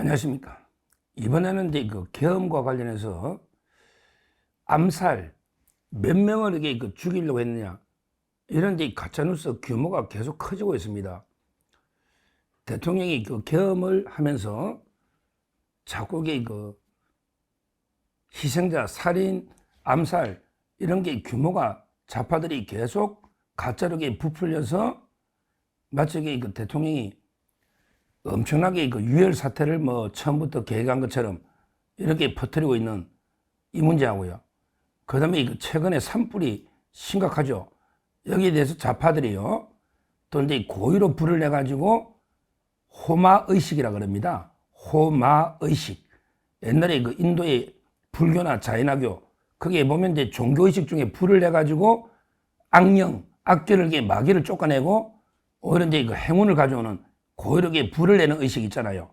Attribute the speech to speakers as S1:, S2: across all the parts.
S1: 안녕하십니까. 이번에는 이제 그 계엄과 관련해서 암살 몇 명을 이렇게 죽이려고 했느냐, 이런 이제 가짜뉴스 규모가 계속 커지고 있습니다. 대통령이 그 계엄을 하면서 자꾸 희생자, 살인, 암살 이런 게 규모가 좌파들이 계속 가짜로 부풀려서 마치 그 대통령이 엄청나게 유혈 사태를 처음부터 계획한 것처럼 이렇게 퍼뜨리고 있는 이 문제하고요. 그 다음에 최근에 산불이 심각하죠. 여기에 대해서 좌파들이요, 또 이제 고의로 불을 내가지고 호마의식이라 그럽니다. 호마의식. 옛날에 인도의 불교나 자이나교, 거기에 보면 이제 종교의식 중에 불을 내가지고 악령, 악귀를, 마귀를 쫓아내고 오히려 이제 행운을 가져오는 고의로 불을 내는 의식이 있잖아요.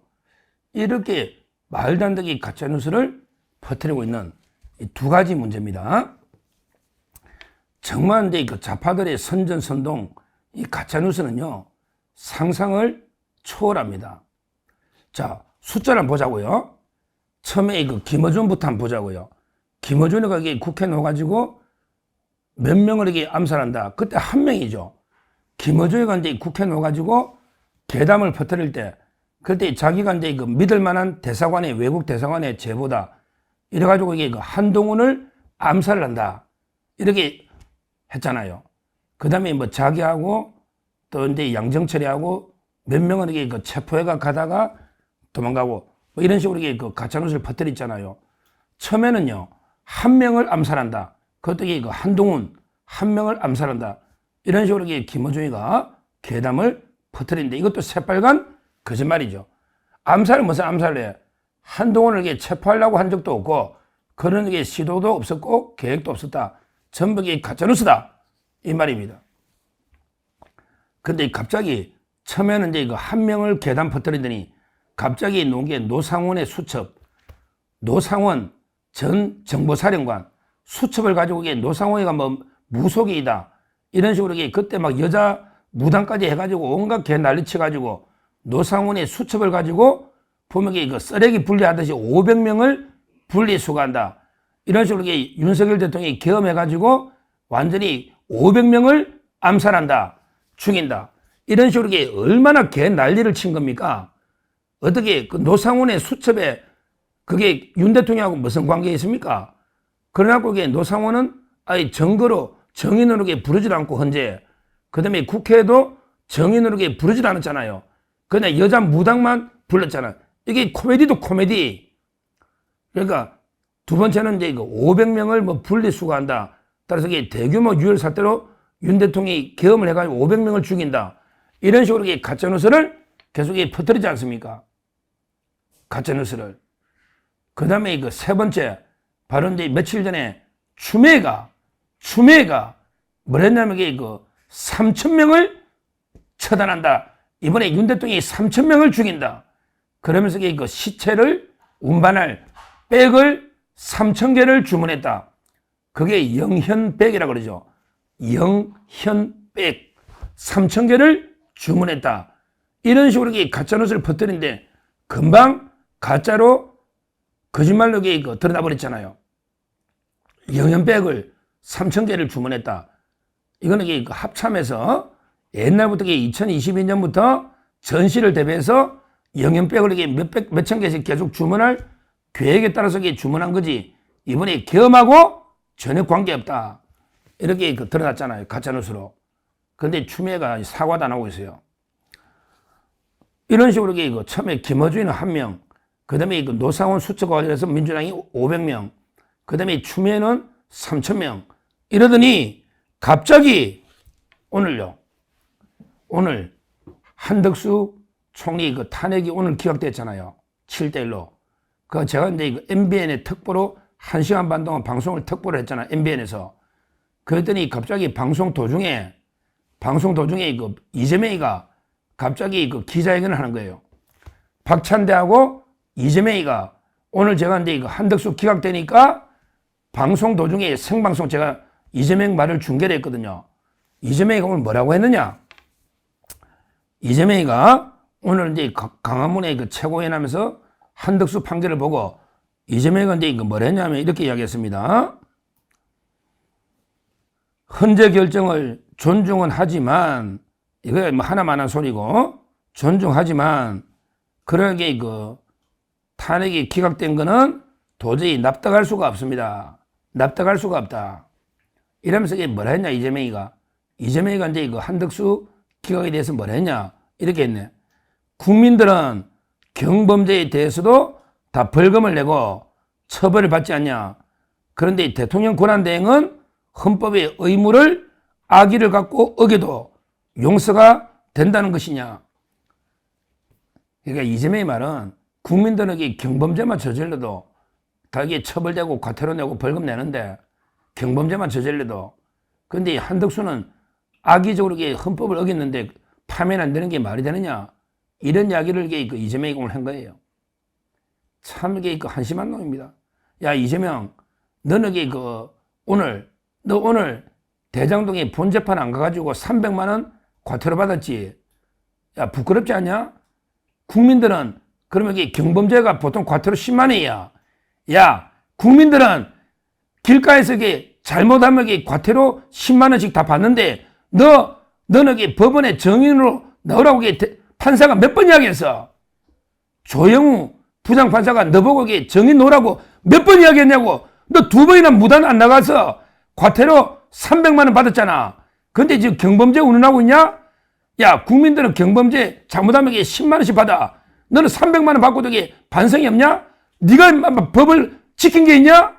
S1: 이렇게 말도 안 되게 가짜뉴스를 퍼뜨리고 있는 이 두 가지 문제입니다. 정말 이제 좌파들의 선전선동, 이 가짜뉴스는요, 상상을 초월합니다. 자, 숫자를 한번 보자고요. 처음에 김어준부터 한번 보자고요. 김어준이 국회에 넣어가지고 몇 명을 이렇게 암살한다. 그때 한 명이죠. 김어준이가 이제 국회에 넣어가지고 괴담을 퍼뜨릴 때, 그때 자기가 이제 믿을 만한 대사관의, 외국 대사관의 제보다, 이래가지고 한동훈을 암살을 한다, 이렇게 했잖아요. 그 다음에 자기하고 또 이제 양정철이하고 몇 명은 이렇게 체포해가 가다가 도망가고 이런 식으로 가짜뉴스를 퍼뜨렸잖아요. 처음에는요, 한 명을 암살한다. 그것도 한동훈 한 명을 암살한다. 이런 식으로 김어준이가 괴담을 퍼뜨리는데, 이것도 새빨간 거짓말이죠. 암살을 무슨 암살을 해? 한동훈을 체포하려고 한 적도 없고, 그런 시도도 없었고, 계획도 없었다. 전부 가짜뉴스다. 이 말입니다. 근데 갑자기, 처음에는 이제 한 명을 괴담 퍼뜨리더니, 갑자기 노상원의 수첩, 노상원 전 정보사령관, 수첩을 가지고 노상원이가 무속이다, 이런 식으로 그때 여자 무당까지 해가지고 온갖 개 난리쳐가지고 노상원의 수첩을 가지고 보면 쓰레기 분리하듯이 500명을 분리수거한다. 이런 식으로 윤석열 대통령이 계엄해가지고 완전히 500명을 암살한다, 죽인다. 이런 식으로 얼마나 개 난리를 친 겁니까? 어떻게 노상원의 수첩에 그게 윤 대통령하고 무슨 관계 있습니까? 그래갖고 노상원은 아예 증거로 정인으로 부르지도 않고 헌재, 그 다음에 국회에도 정인으로 부르지도 않았잖아요. 그냥 여자 무당만 불렀잖아요. 이게 코미디도 코미디. 그러니까 두 번째는 이제 500명을 분리수거한다. 따라서 대규모 유혈 사태로 윤 대통령이 계엄을 해가지고 500명을 죽인다. 이런 식으로 가짜뉴스를 계속 퍼뜨리지 않습니까? 가짜뉴스를. 그 다음에 세 번째, 바로 이제 며칠 전에 추미애가 뭐랬냐면 3,000명을 처단한다. 이번에 윤 대통령이 3,000명을 죽인다. 그러면서 시체를 운반할 백을 3,000개를 주문했다. 그게 영현백이라고 그러죠. 영현백 3,000개를 주문했다. 이런 식으로 가짜뉴스를 퍼뜨리는데 금방 가짜로 거짓말로 드러나 버렸잖아요. 영현백을 3,000개를 주문했다. 이거는 합참에서 옛날부터 2022년부터 전시를 대비해서 영현백을 몇천 개씩 계속 주문할 계획에 따라서 주문한 거지, 이번에 계엄하고 전혀 관계없다, 이렇게 드러났잖아요, 가짜뉴스로. 근데 추미애가 사과도 안 하고 있어요. 이런 식으로 처음에 김어준이는 1명, 그 다음에 노상원 수첩과 관련해서 민주당이 500명, 그 다음에 추미애는 3,000명, 이러더니 갑자기 오늘 한덕수 총리 탄핵이 오늘 기각됐잖아요. 7대1로. 제가 이제 MBN의 특보로 1시간 반 동안 방송을 특보를 했잖아요, MBN에서. 그랬더니 갑자기 방송 도중에 이재명이가 갑자기 기자회견을 하는 거예요. 박찬대하고 이재명이가 오늘 제가 이제 한덕수 기각되니까 방송 도중에 생방송 제가 이재명 말을 중계를 했거든요. 이재명이가 오늘 뭐라고 했느냐? 이재명이가 오늘 이제 강화문에 최고위원 하면서 한덕수 판결을 보고 이재명이 이제 이거 뭐라 했냐면 이렇게 이야기했습니다. 헌재 결정을 존중은 하지만, 이거 뭐 하나만한 소리고, 존중하지만, 그러게 그 탄핵이 기각된 거는 도저히 납득할 수가 없습니다. 납득할 수가 없다. 이러면서 이게 뭐라 했냐, 이재명이가 이제 이거 한덕수 기각에 대해서 뭐라 했냐, 이렇게 했네. 국민들은 경범죄에 대해서도 다 벌금을 내고 처벌을 받지 않냐. 그런데 대통령 권한대행은 헌법의 의무를 악의를 갖고 어겨도 용서가 된다는 것이냐. 그러니까 이재명의 말은 국민들에게 경범죄만 저질러도 다 이게 처벌되고 과태료 내고 벌금 내는데, 경범죄만 저질러도. 그런데 한덕수는 악의적으로 이게 헌법을 어겼는데 파면 안 되는 게 말이 되느냐. 이런 이야기를 이게 이재명이 오늘 한 거예요. 참 이게 한심한 놈입니다. 야, 이재명, 너는 이게 너 오늘 대장동에 본재판 안 가가지고 300만 원 과태료 받았지. 야, 부끄럽지 않냐? 국민들은 그러면 이게 경범죄가 보통 과태료 10만 원이야. 야, 국민들은 길가에서 이게 잘못하면 이게 과태료 10만 원씩 다 받는데, 너는 이게 법원에 정인으로 나오라고 이게 판사가 몇 번 이야기했어. 조영우 부장판사가 너보고 이게 정인 놓으라고 몇 번 이야기했냐고. 너 2번이나 무단 안 나가서 과태료 300만 원 받았잖아. 근데 지금 경범죄 운운하고 있냐? 야, 국민들은 경범죄 잘못하면 이게 10만 원씩 받아. 너는 300만 원 받고도 이게 반성이 없냐? 네가 법을 지킨 게 있냐?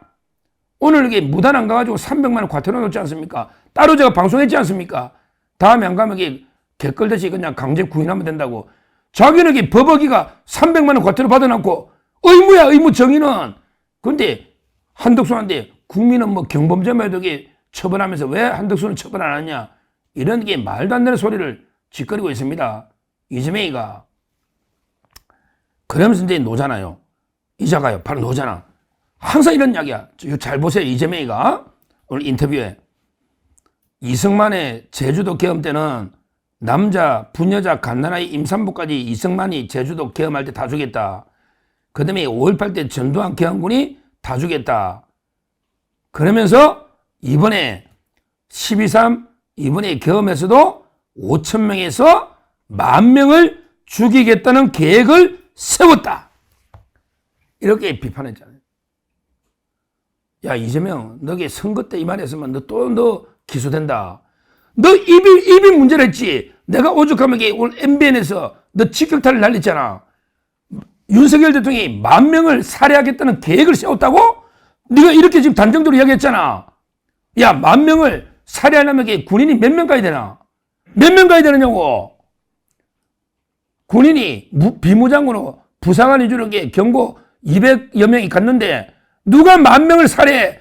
S1: 오늘 이게 무단 안 가가지고 300만 원 과태료 넣지 않습니까? 따로 제가 방송했지 않습니까? 다음에 안 가면 이게 개끌듯이 그냥 강제 구인하면 된다고. 자기는 이게 법어기가 300만 원 과태료 받아놓고 의무야, 의무 정의는. 근데 한덕수한테 국민은 뭐 경범죄만 해도 이게 처벌하면서 왜 한덕수는 처벌 안 하냐? 이런 게 말도 안 되는 소리를 짓거리고 있습니다. 이재명이가. 그러면서 이제 노잖아요. 이자가요. 바로 노잖아. 항상 이런 이야기야. 잘 보세요. 이재명이가 오늘 인터뷰에 이승만의 제주도 계엄 때는 남자, 부녀자, 갓난아이, 임산부까지 이승만이 제주도 계엄할 때 다 죽였다. 그 다음에 5.18 때 전두환 계엄군이 다 죽였다. 그러면서 이번에 12.3 이번에 계엄에서도 5,000명에서 10,000명을 죽이겠다는 계획을 세웠다. 이렇게 비판했잖아요. 야, 이재명, 너게 선거 때 이 말 했으면 너 기소된다. 너 입이 문제를 했지. 내가 오죽하면 오늘 MBN에서 너 직격탄을 날렸잖아. 윤석열 대통령이 10,000명을 살해하겠다는 계획을 세웠다고? 네가 이렇게 지금 단정적으로 이야기했잖아. 야, 10,000명을 살해하려면 군인이 몇 명 가야 되나? 몇 명 가야 되느냐고. 군인이 비무장으로 부상을 해주는 게 경고 200여 명이 갔는데 누가 10,000명을 살해해?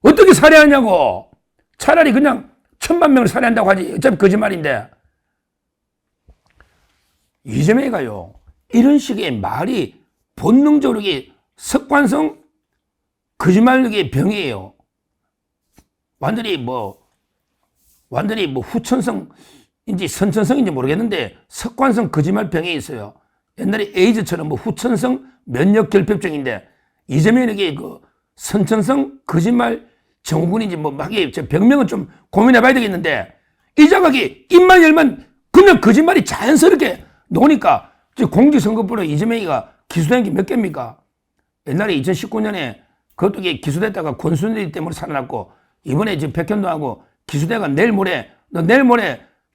S1: 어떻게 살해하냐고. 차라리 그냥 1,000,000명을 살해한다고 하지. 어차피 거짓말인데. 이재명이가요, 이런 식의 말이 본능적으로 이게 습관성 거짓말의 병이에요. 완전히 뭐 후천성인지 선천성인지 모르겠는데 습관성 거짓말 병이 있어요. 옛날에 에이즈처럼 뭐 후천성 면역 결핍증인데 이재명에게 그 선천성 거짓말 증후군인지 뭐 하게 병명은 좀 고민해 봐야 되겠는데, 이 자각이 입만 열면 그냥 거짓말이 자연스럽게 나오니까 공직선거법으로 이재명이가 기소된 게 몇 개입니까? 옛날에 2019년에 그것도 기소됐다가 권순일 때문에 살아났고, 이번에 지금 백현도하고 기소대가 내일 모레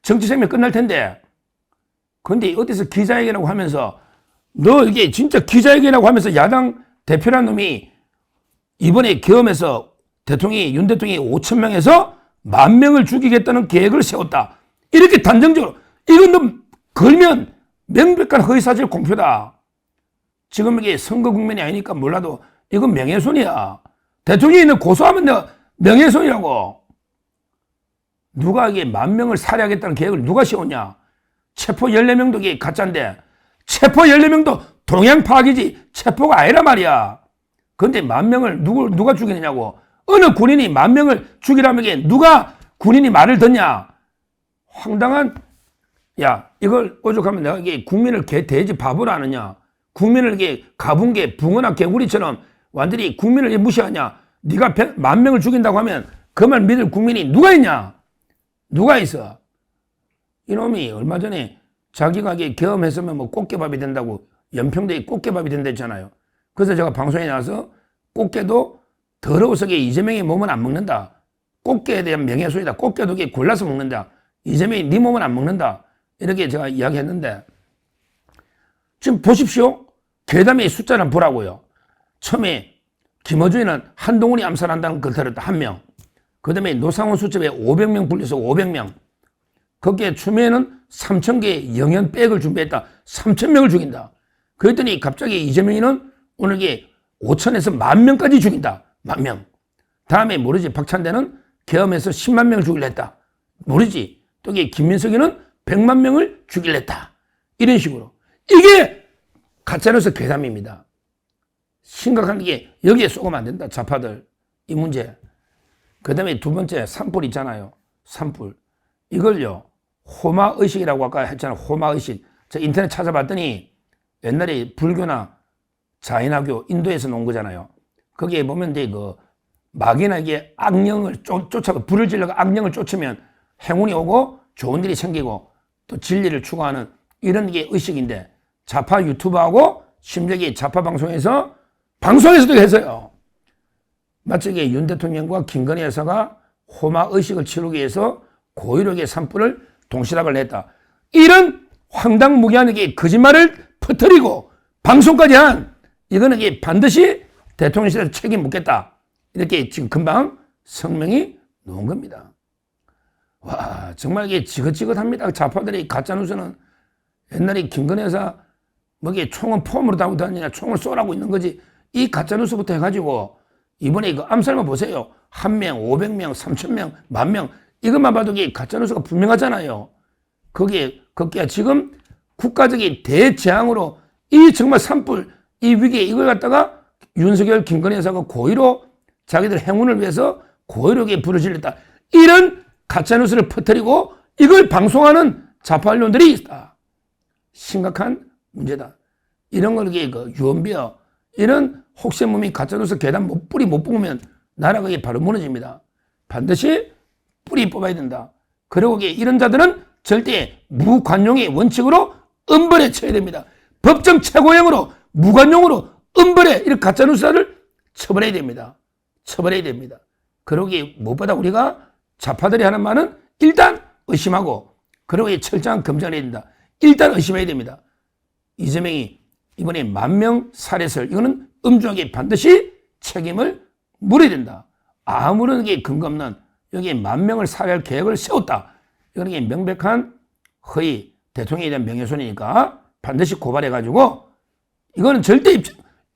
S1: 정치 생명 끝날 텐데, 근데 어디서 기자회견이라고 하면서 너 이게 진짜 기자회견이라고 하면서 야당 대표라는 놈이 이번에 계엄에서 윤 대통령이 5,000명에서 10,000명을 죽이겠다는 계획을 세웠다. 이렇게 단정적으로. 이건 너 걸면 명백한 허위사실 공표다. 지금 이게 선거 국면이 아니니까 몰라도 이건 명예훼손이야. 대통령이 너 고소하면 내가 명예훼손이라고. 누가 이게 10,000명을 살해하겠다는 계획을 누가 세웠냐? 체포 14명도 이게 가짜인데, 체포 14명도 동향 파악이지 체포가 아니란 말이야. 그런데 10,000명을 누가 죽이느냐고. 어느 군인이 10,000명을 죽이라면 이게 누가 군인이 말을 듣냐? 황당한, 야, 이걸 오죽하면 내가 이게 국민을 돼지 바보로 아느냐? 국민을 이렇게 가붕개, 붕어나 개구리처럼 완전히 국민을 무시하냐? 네가 10,000명을 죽인다고 하면 그 말 믿을 국민이 누가 있냐? 누가 있어? 이놈이 얼마 전에 자기가 경험했으면 뭐 꽃게밥이 된다고 연평도에 꽃게밥이 된다 했잖아요. 그래서 제가 방송에 나와서 꽃게도 더러워서 이재명의 몸은 안 먹는다. 꽃게에 대한 명예훼손이다. 꽃게도 골라서 먹는다. 이재명이 네 몸은 안 먹는다. 이렇게 제가 이야기했는데 지금 보십시오. 괴담의 숫자를 보라고요. 처음에 김어준이는 한동훈이 암살한다는 걸 들었다. 1명. 그 다음에 노상원 수첩에 500명 불려서 500명. 거기에 추미애는 3,000개의 영연백을 준비했다. 3,000명을 죽인다. 그랬더니 갑자기 이재명이는 오늘 5,000에서 10,000명까지 죽인다. 10,000명. 다음에 모르지. 박찬대는 계엄에서 10만 명을 죽이려 했다. 모르지. 또 김민석이는 100만 명을 죽이려 했다. 이런 식으로. 이게 가짜뉴스 괴담입니다. 심각한 게 여기에 쏘면 안 된다. 좌파들. 이 문제. 그 다음에 두 번째 산불 있잖아요. 산불. 이걸요. 호마의식이라고 아까 했잖아요. 호마의식. 제가 인터넷 찾아봤더니 옛날에 불교나 자인화교 인도에서 놓은 거잖아요. 거기에 보면 이제 마귀나 악령을 쫓아가 불을 질러가 악령을 쫓으면 행운이 오고 좋은 일이 생기고 또 진리를 추구하는 이런 게 의식인데 좌파 유튜브하고 심지어 좌파 방송에서도 했어요. 마치 윤 대통령과 김건희 여사가 호마 의식을 치르기 위해서 고의력의 산불을 동시락을 냈다. 이런 황당무계한 거짓말을 퍼뜨리고 방송까지 한 이거는 반드시 대통령실에서 책임 묻겠다. 이렇게 지금 금방 성명이 나온 겁니다. 와, 정말 이게 지긋지긋합니다. 좌파들이 가짜뉴스는 옛날에 김건희 여사 총은 폼으로 달고 다니냐 총을 쏘라고 있는 거지. 이 가짜뉴스부터 해가지고 이번에 암살만 보세요. 1명, 500명, 3,000명, 10,000명 이것만 봐도 가짜뉴스가 분명하잖아요. 거기에 지금 국가적인 대재앙으로 이 정말 산불 이 위기에 이걸 갖다가 윤석열, 김건희 여사가 고의로 자기들 행운을 위해서 고의로 불을 질렀다. 이런 가짜뉴스를 퍼뜨리고 이걸 방송하는 좌파 언론들이 있다. 심각한 문제다. 이런 걸 유언비어 이런 혹세무민 가짜뉴스 괴담 뿌리 못 뽑으면 나라가 바로 무너집니다. 반드시 뿌리 뽑아야 된다. 그리고 이런 자들은 절대 무관용의 원칙으로 엄벌에 처해야 됩니다. 법정 최고형으로 무관용으로 엄벌에 이런 가짜뉴스를 처벌해야 됩니다. 처벌해야 됩니다. 그러고 무엇보다 우리가 좌파들이 하는 말은 일단 의심하고 그리고 철저한 검증을 해야 된다. 일단 의심해야 됩니다. 이재명이 이번에 10,000명 살해설 이거는 엄중하게 반드시 책임을 물어야 된다. 아무런 근거 없는 여기에 10,000명을 살해할 계획을 세웠다. 이거는 명백한 허위 대통령에 대한 명예훼손이니까 반드시 고발해가지고 이거는 절대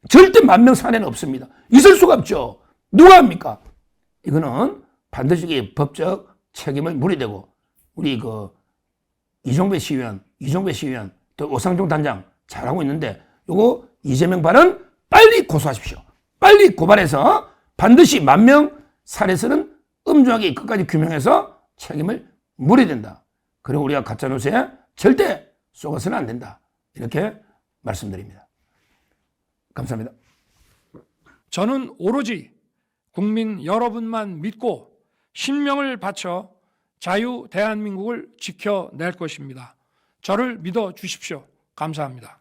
S1: 10,000명 살해는 없습니다. 있을 수가 없죠. 누가 합니까? 이거는 반드시 법적 책임을 물어야 되고 우리 이종배 시의원 또 오상종 단장 잘하고 있는데 요거 이재명 발언 빨리 고소하십시오. 빨리 고발해서 반드시 10,000명 살해설은 엄중하게 끝까지 규명해서 책임을 물어야 된다. 그리고 우리가 가짜뉴스에 절대 속아서는 안 된다. 이렇게 말씀드립니다. 감사합니다.
S2: 저는 오로지 국민 여러분만 믿고 신명을 바쳐 자유 대한민국을 지켜낼 것입니다. 저를 믿어 주십시오. 감사합니다.